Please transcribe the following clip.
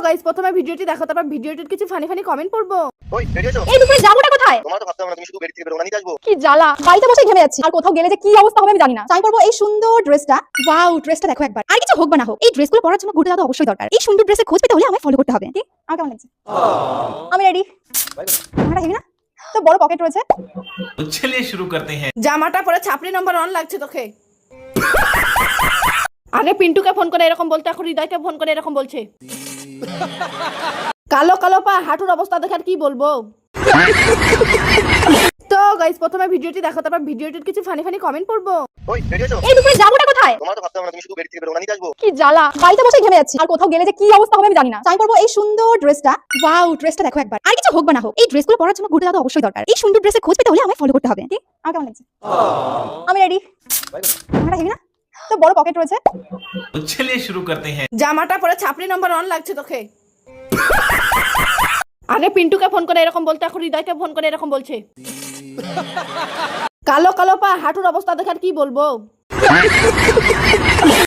Guys প্রথমে ভিডিওটি দেখো, তারপর ভিডিওটির কিছু ফানি ফানি কমেন্ট পড়বো। ওই রেডি আছো? এই দুপুরে যাবোটা কোথায়? তোমার তো ভাবতে হবে না, তুমি শুধু বেড থেকে বেরো না, নিতে আসবো। কি জ্বালা, বাড়িতে বসে ঘেমে যাচ্ছি, আর কোথাও গেলে যে কি অবস্থা হবে আমি জানি না। আমি পরবো এই সুন্দর ড্রেসটা। ওয়াও, ড্রেসটা দেখো একবার। আর কিছু হোক বা না হোক, এই ড্রেসগুলো পরার জন্য ঘুরতে যাওয়া তো অবশ্যই দরকার। এই সুন্দর ড্রেসের খোঁজ পেতে হলে আমায় ফলো করতে হবে। কি আমার কেমন লাগছে? আমি রেডি। ক্যামেরা হেভি না? তো বড় পকেট রয়েছে। तो चलिए शुरू करते हैं। জামাটা পরে ছাপড়ি নম্বর 1 লাগছে তোকে। আগে পিন্টুকে ফোন করে এরকম বলতে, এখন হৃদয়কে ফোন করে এরকম বলছে। কালো কালো পা, হাঁটুর অবস্থা দেখে আর কি বলবো। তো গাইস প্রথমে ভিডিওটি দেখো, তারপর ভিডিওটির কিছু ফানি ফানি কমেন্ট পড়বো। ওই রেডি আছো? এই দুপুরে যাবোটা কোথায়? তোমার তো ভাবতে হবে না, তুমি শুধু বেড থেকে বেরো না, নিতে আসবো। কি জ্বালা, বাড়িতে বসে ঘেমে যাচ্ছি, আর কোথাও গেলে যে কি অবস্থা হবে আমি জানি না। আমি পরবো এই সুন্দর ড্রেসটা। ওয়াও, ড্রেসটা দেখো একবার। আর কিছু হোক বা না হোক, এই ড্রেসগুলো পরার জন্য ঘুরতে যাওয়া তো অবশ্যই দরকার। এই সুন্দর ড্রেসের খোঁজ পেতে হলে আমায় ফলো করতে হবে। কি আমার কেমন লাগছে? আমি রেডি। ক্যামেরা হেভি না? তো বড় পকেট রয়েছে। तो चलिए शुरू करते हैं। জামাটা পরে ছাপড়ি নম্বর 1 লাগছে তোকে। আগে পিন্টুকে ফোন করে এরকম বলতে, এখন হৃদয়কে ফোন করে এরকম বলছে। কালো কালো পা, হাঁটুর অবস্থা দেখে আর কি বলবো।